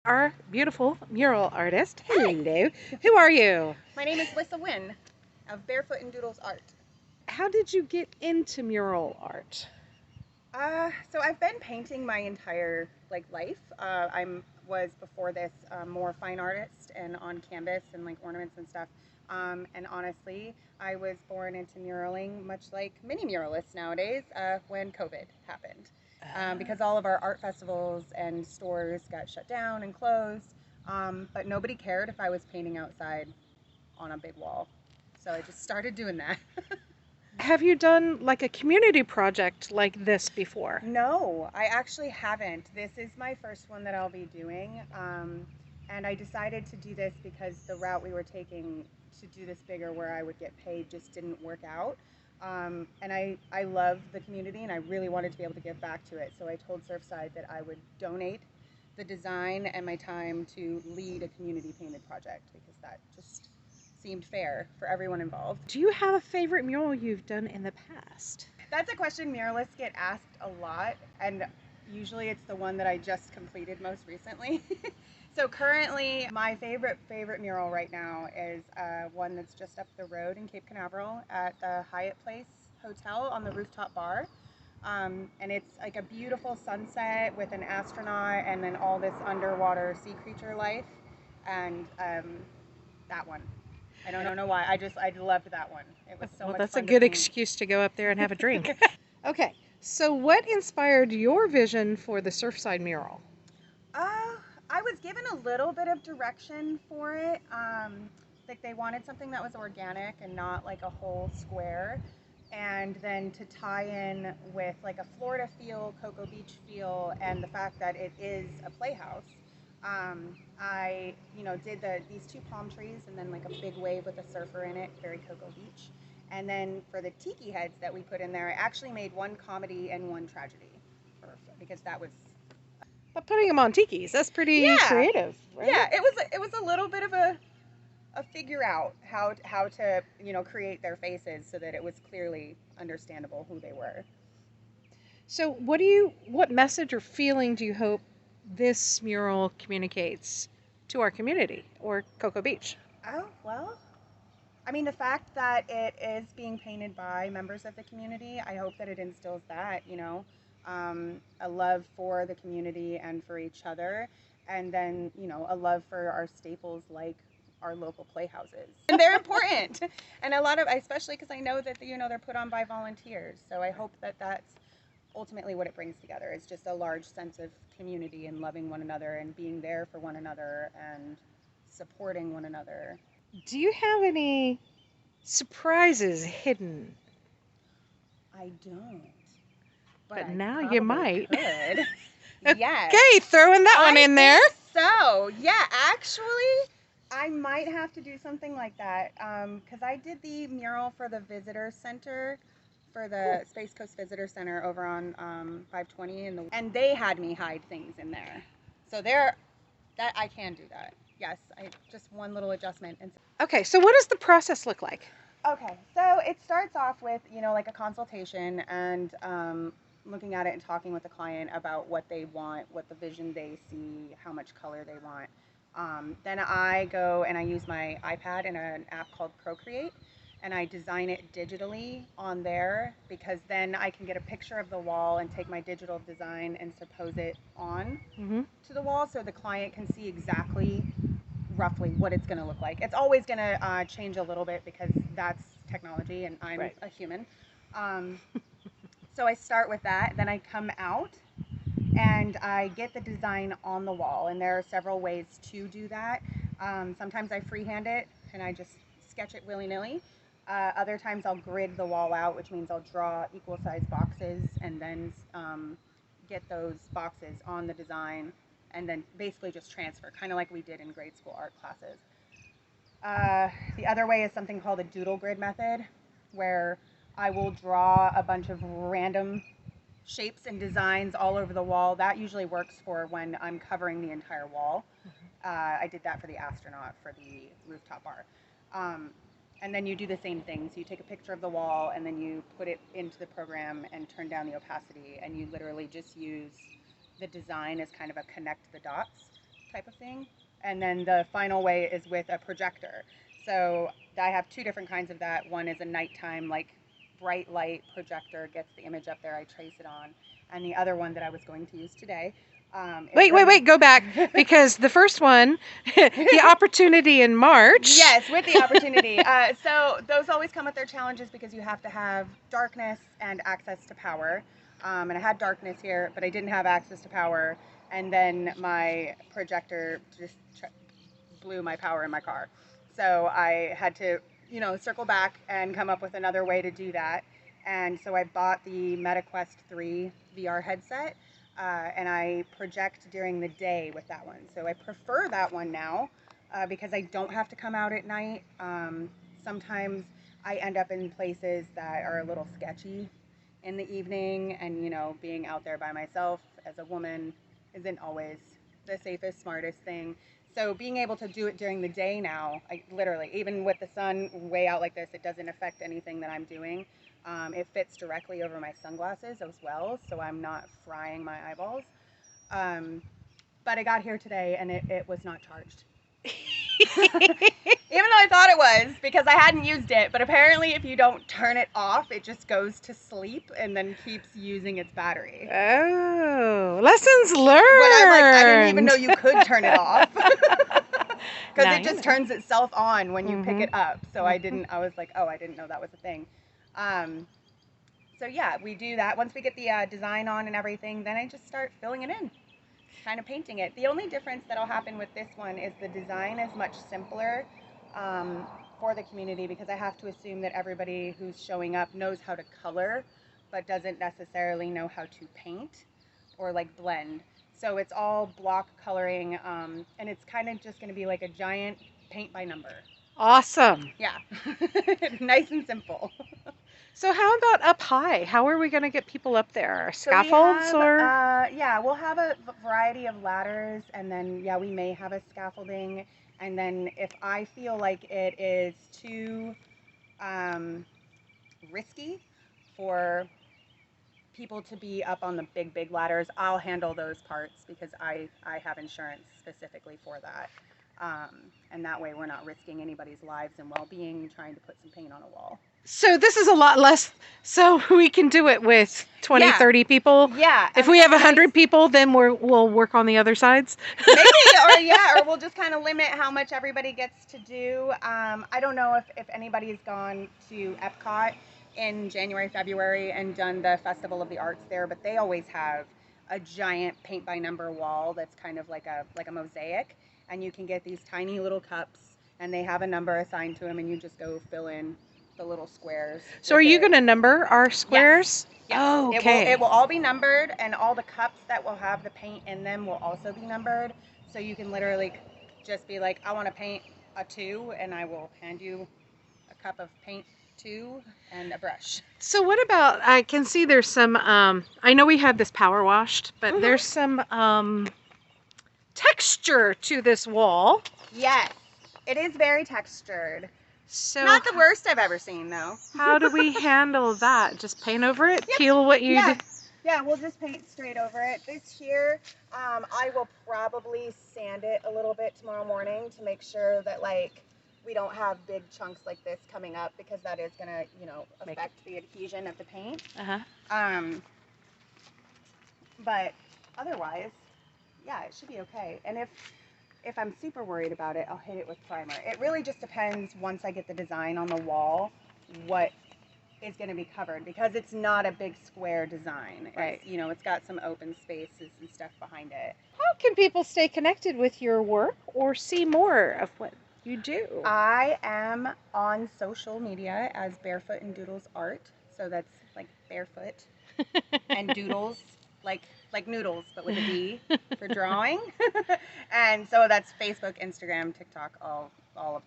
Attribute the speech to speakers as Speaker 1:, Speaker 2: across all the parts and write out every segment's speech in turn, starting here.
Speaker 1: Our beautiful mural artist. Hello. Who are you?
Speaker 2: My name is Lyssa Wyn of Barefoot and Doodles Art.
Speaker 1: How did you get into mural art?
Speaker 2: So I've been painting my entire life. I'm was before this more fine artist and on canvas and like ornaments and stuff. And honestly, I was born into muraling, much like many muralists nowadays, when COVID happened, because all of our art festivals and stores got shut down and closed. But nobody cared if I was painting outside on a big wall, so I just started doing that.
Speaker 1: Have you done like a community project like this before?
Speaker 2: No, I actually haven't. This is my first one that I'll be doing. And I decided to do this because the route we were taking to do this bigger, where I would get paid, just didn't work out. And I love the community and I really wanted to be able to give back to it. So I told Surfside that I would donate the design and my time to lead a community painted project because that just seemed fair for everyone involved.
Speaker 1: Do you have a favorite mural you've done in the past?
Speaker 2: That's a question muralists get asked a lot, and usually it's the one that I just completed most recently. So currently, my favorite mural right now is one that's just up the road in Cape Canaveral at the Hyatt Place Hotel on the rooftop bar. And it's like a beautiful sunset with an astronaut and then all this underwater sea creature life. And that one. I don't know why. I loved that one. It was so
Speaker 1: Well,
Speaker 2: much
Speaker 1: that's a
Speaker 2: fun to
Speaker 1: good
Speaker 2: paint.
Speaker 1: excuse to go up there and have a drink. Okay, so what inspired your vision for the Surfside mural?
Speaker 2: Uh, I was given a little bit of direction for it. Like they wanted something that was organic and not like a whole square. And then to tie in with like a Florida feel, Cocoa Beach feel, and the fact that it is a playhouse. I, did these two palm trees and then like a big wave with a surfer in it, very Cocoa Beach. And then for the tiki heads that we put in there, I actually made one comedy and one tragedy, because that was.
Speaker 1: But putting them on tikis, that's pretty
Speaker 2: Yeah,
Speaker 1: creative, right?
Speaker 2: yeah. It was a little bit of a figure out how to create their faces so that it was clearly understandable who they were.
Speaker 1: So what message or feeling do you hope this mural communicates to our community or Cocoa Beach?
Speaker 2: Oh well, I mean the fact that it is being painted by members of the community, I hope that it instills that a love for the community and for each other, and then a love for our staples like our local playhouses. And they're important. And a lot of, especially because I know that they're put on by volunteers. So I hope that that's ultimately what it brings together, is just a large sense of community and loving one another and being there for one another and supporting one another.
Speaker 1: Do you have any surprises hidden?
Speaker 2: I don't, but
Speaker 1: But
Speaker 2: I
Speaker 1: now you
Speaker 2: probably
Speaker 1: might.
Speaker 2: could. Yes.
Speaker 1: Okay, throwing that one
Speaker 2: I
Speaker 1: in there.
Speaker 2: think so. Yeah, actually, I might have to do something like that because I did the mural for the visitor center, for the Space Coast Visitor Center over on 520, and they had me hide things in there. So that I can do that. Yes, I just one little adjustment. And
Speaker 1: Okay, so what does the process look like?
Speaker 2: okay, so it starts off with like a consultation and looking at it and talking with the client about what they want, what the vision they see, how much color they want. Then I go and I use my iPad and an app called Procreate, and I design it digitally on there, because then I can get a picture of the wall and take my digital design and suppose it on
Speaker 1: Mm-hmm.
Speaker 2: to the wall so the client can see exactly roughly what it's going to look like. It's always going to change a little bit because that's technology and I'm
Speaker 1: Right.
Speaker 2: a human. Um, so I start with that, then I come out and I get the design on the wall, and there are several ways to do that. Sometimes I freehand it and I just sketch it willy-nilly. Other times I'll grid the wall out, which means I'll draw equal size boxes and then get those boxes on the design and then basically just transfer, kind of like we did in grade school art classes. The other way is something called a doodle grid method, where I will draw a bunch of random shapes and designs all over the wall. That usually works for when I'm covering the entire wall. I did that for the astronaut for the rooftop bar. Um, and then you do the same thing. So you take a picture of the wall and then you put it into the program and turn down the opacity, and you literally just use the design as kind of a connect the dots type of thing. And then the final way is with a projector. So I have two different kinds of that. One is a nighttime, like bright light projector, gets the image up there, I trace it on. And the other one that I was going to use today.
Speaker 1: Wait, go back. Because the first one, the opportunity in March.
Speaker 2: Yes, with the opportunity. So those always come with their challenges because you have to have darkness and access to power. And I had darkness here, but I didn't have access to power. And then my projector just blew my power in my car. So I had to, circle back and come up with another way to do that. And so I bought the MetaQuest 3 VR headset. And I project during the day with that one. So I prefer that one now because I don't have to come out at night. Sometimes I end up in places that are a little sketchy in the evening, and being out there by myself as a woman isn't always the safest, smartest thing. So being able to do it during the day now, literally, even with the sun way out like this, it doesn't affect anything that I'm doing. It fits directly over my sunglasses as well, so I'm not frying my eyeballs. But I got here today and it was not charged. Even though I thought it was, because I hadn't used it, but apparently if you don't turn it off, it just goes to sleep and then keeps using its battery.
Speaker 1: Oh, lessons learned.
Speaker 2: But I'm like, I didn't even know you could turn it off. Because it just turns itself on when you pick it up. So I was like, oh, I didn't know that was a thing. So yeah, we do that. Once we get the design on and everything, then I just start filling it in, kind of painting it. The only difference that'll happen with this one is the design is much simpler for the community, because I have to assume that everybody who's showing up knows how to color, but doesn't necessarily know how to paint or like blend. So it's all block coloring, and it's kind of just going to be like a giant paint by number.
Speaker 1: Awesome.
Speaker 2: Yeah. Nice and simple.
Speaker 1: So how about up high? How are we going to get people up there? Scaffolds
Speaker 2: So we have, yeah, we'll have a variety of ladders, and then we may have a scaffolding, and then if I feel like it is too risky for people to be up on the big ladders, I'll handle those parts because I have insurance specifically for that. And that way we're not risking anybody's lives and well-being trying to put some paint on a wall.
Speaker 1: So this is a lot less, so we can do it with 20, 30 people.
Speaker 2: Yeah.
Speaker 1: If we have 100 people, then we'll work on the other sides.
Speaker 2: Maybe, or we'll just kind of limit how much everybody gets to do. I don't know if anybody's gone to Epcot in January, February and done the Festival of the Arts there, but they always have a giant paint by number wall that's kind of like a mosaic, and you can get these tiny little cups, and they have a number assigned to them, and you just go fill in the little squares.
Speaker 1: So are you going to number our squares?
Speaker 2: Yes.
Speaker 1: Oh, okay.
Speaker 2: It will all be numbered, and all the cups that will have the paint in them will also be numbered. So you can literally just be like, I want to paint a 2, and I will hand you a cup of paint 2 and a brush.
Speaker 1: So what about, I can see there's some, I know we had this power washed, but there's some texture to this wall.
Speaker 2: Yes, it is very textured.
Speaker 1: So
Speaker 2: not the worst I've ever seen, though.
Speaker 1: How do we handle that? Just paint over it? Yep. Peel what you do?
Speaker 2: Yeah, we'll just paint straight over it. This here, I will probably sand it a little bit tomorrow morning to make sure that, like, we don't have big chunks like this coming up, because that is going to, affect the adhesion of the paint. But otherwise, yeah, it should be okay. And if I'm super worried about it, I'll hit it with primer. It really just depends, once I get the design on the wall, what is going to be covered, because it's not a big square design.
Speaker 1: Right.
Speaker 2: It's got some open spaces and stuff behind it.
Speaker 1: How can people stay connected with your work or see more of what you do?
Speaker 2: I am on social media as Barefoot and Doodles Art. So that's like barefoot and doodles, like noodles, but with a D for drawing. And so that's Facebook, Instagram, TikTok, all of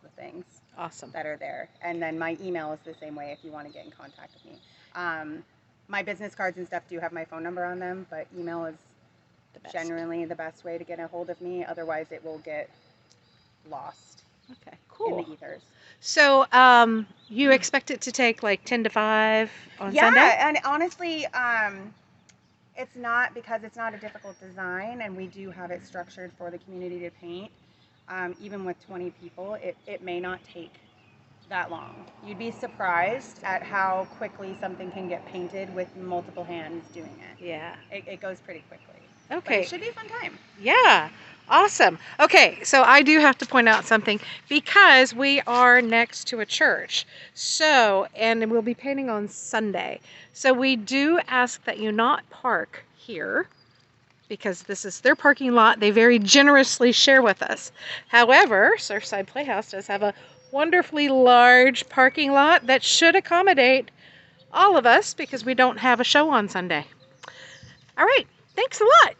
Speaker 2: the things.
Speaker 1: Awesome.
Speaker 2: That are there. And then my email is the same way if you want to get in contact with me. My business cards and stuff do have my phone number on them, but email is generally the best way to get a hold of me. Otherwise, it will get lost.
Speaker 1: Okay, cool.
Speaker 2: In the ethers.
Speaker 1: So, you expect it to take like 10 to 5 on Sunday?
Speaker 2: Yeah, and honestly, It's not, because it's not a difficult design, and we do have it structured for the community to paint. Even with 20 people, it may not take that long. You'd be surprised at how quickly something can get painted with multiple hands doing it.
Speaker 1: Yeah.
Speaker 2: It goes pretty quickly.
Speaker 1: Okay.
Speaker 2: But it should be a fun time.
Speaker 1: Yeah. Awesome. Okay, so I do have to point out something because we are next to a church. So, and we'll be painting on Sunday. So we do ask that you not park here because this is their parking lot. They very generously share with us. However, Surfside Playhouse does have a wonderfully large parking lot that should accommodate all of us because we don't have a show on Sunday. All right, thanks a lot.